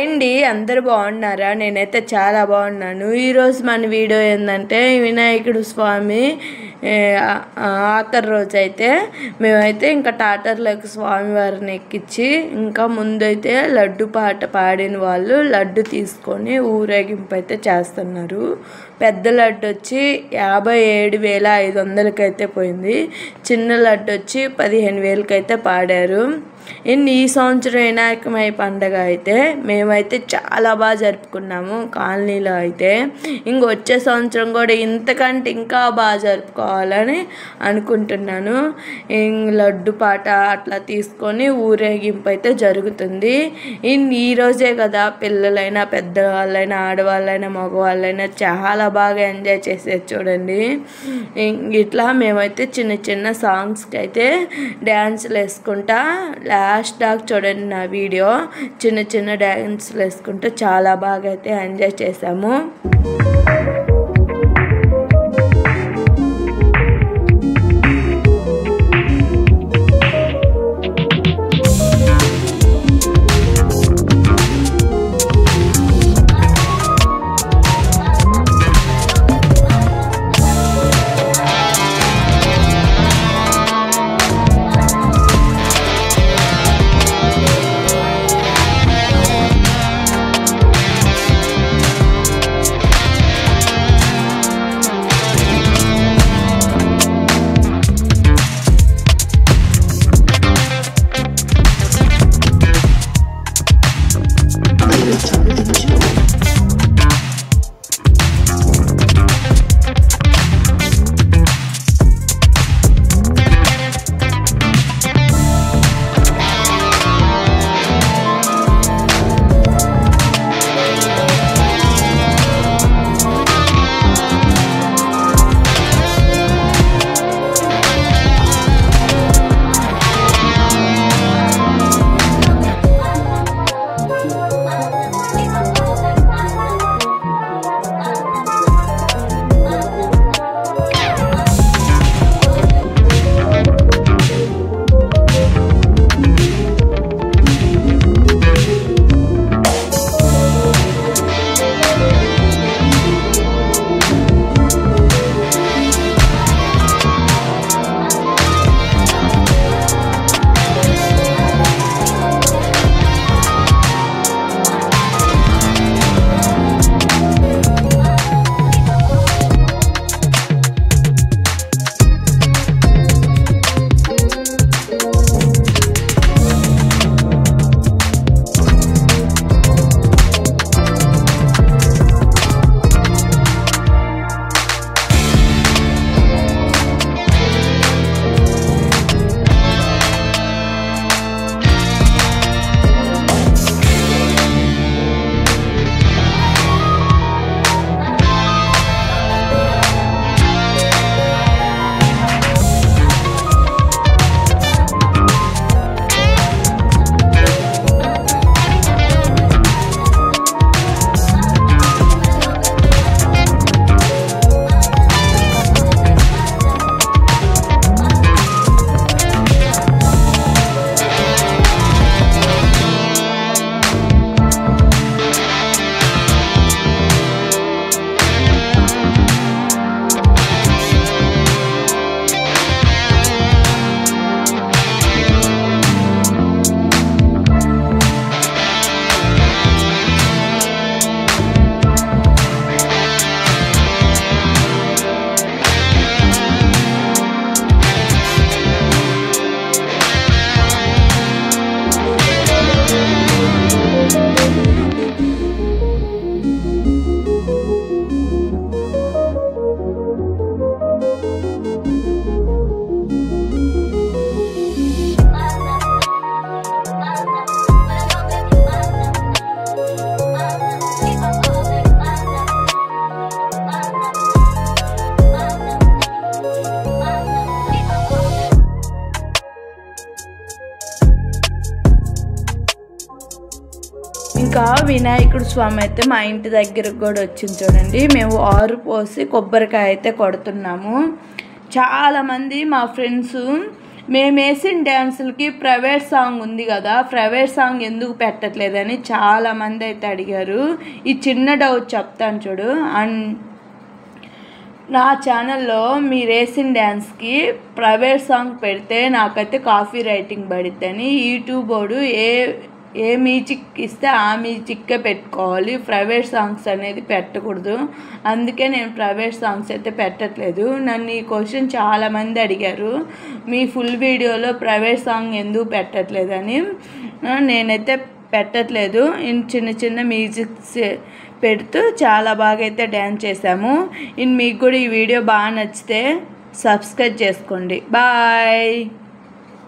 Hi అండి, అందరూ బాగున్నారా? నేనైతే చాలా బాగున్నాను. ఈరోజు మన వీడియో ఏంటంటే వినాయకుడు స్వామి ఆఖరి రోజు అయితే మేమైతే ఇంకా టాటర్లోకి స్వామివారిని ఎక్కించి ఇంకా ముందైతే లడ్డు పాట పాడిన వాళ్ళు లడ్డు తీసుకొని ఊరేగింపు అయితే చేస్తున్నారు. పెద్ద లడ్డు వచ్చి 57,500కి అయితే పోయింది. చిన్న లడ్డు వచ్చి 15,000కి అయితే పాడారు. ఈ సంవత్సరం వినాయకమై పండగ అయితే మేమైతే చాలా బాగా జరుపుకున్నాము కాలనీలో అయితే. వచ్చే సంవత్సరం కూడా ఇంతకంటే ఇంకా బాగా జరుపుకోవాలని అనుకుంటున్నాను. లడ్డు పాట అట్లా తీసుకొని ఊరేగింపు అయితే జరుగుతుంది. ఈరోజే కదా పిల్లలైనా పెద్దవాళ్ళైనా ఆడవాళ్ళైనా మగవాళ్ళైనా చాలా బాగా ఎంజాయ్ చేసేది చూడండి. ఇట్లా మేమైతే చిన్న చిన్న సాంగ్స్కి అయితే డ్యాన్సులు వేసుకుంటా లాస్ట్ దాకా చూడండి నా వీడియో. చిన్న చిన్న డ్యాన్సులు వేసుకుంటూ చాలా బాగా అయితే ఎంజాయ్ చేసాము. ఇంకా వినాయకుడు స్వామి అయితే మా ఇంటి దగ్గరకు కూడా వచ్చింది చూడండి. మేము ఆరు పోసి కొబ్బరికాయ అయితే కొడుతున్నాము. చాలామంది మా ఫ్రెండ్స్ మేము వేసిన డ్యాన్సులకి ప్రైవేట్ సాంగ్ ఉంది కదా, ప్రైవేట్ సాంగ్ ఎందుకు పెట్టట్లేదని చాలామంది అయితే అడిగారు. ఈ చిన్న డౌట్ చెప్తాను చూడు. అండ్ నా ఛానల్లో మీరు వేసిన డ్యాన్స్కి ప్రైవేట్ సాంగ్ పెడితే నాకైతే కాపీ రైటింగ్ పడిద్దని యూట్యూబ్ వాడు ఏ మ్యూజిక్ ఇస్తే ఆ మ్యూజిక్కే పెట్టుకోవాలి, ప్రైవేట్ సాంగ్స్ అనేది పెట్టకూడదు. అందుకే నేను ప్రైవేట్ సాంగ్స్ అయితే పెట్టట్లేదు. నన్ను ఈ క్వశ్చన్ చాలామంది అడిగారు, మీ ఫుల్ వీడియోలో ప్రైవేట్ సాంగ్ ఎందుకు పెట్టట్లేదని. నేనైతే పెట్టట్లేదు. చిన్న చిన్న మ్యూజిక్స్ పెడుతూ చాలా బాగా అయితే డ్యాన్స్ చేసాము. మీకు కూడా ఈ వీడియో బాగా నచ్చితే సబ్స్క్రైబ్ చేసుకోండి. బాయ్.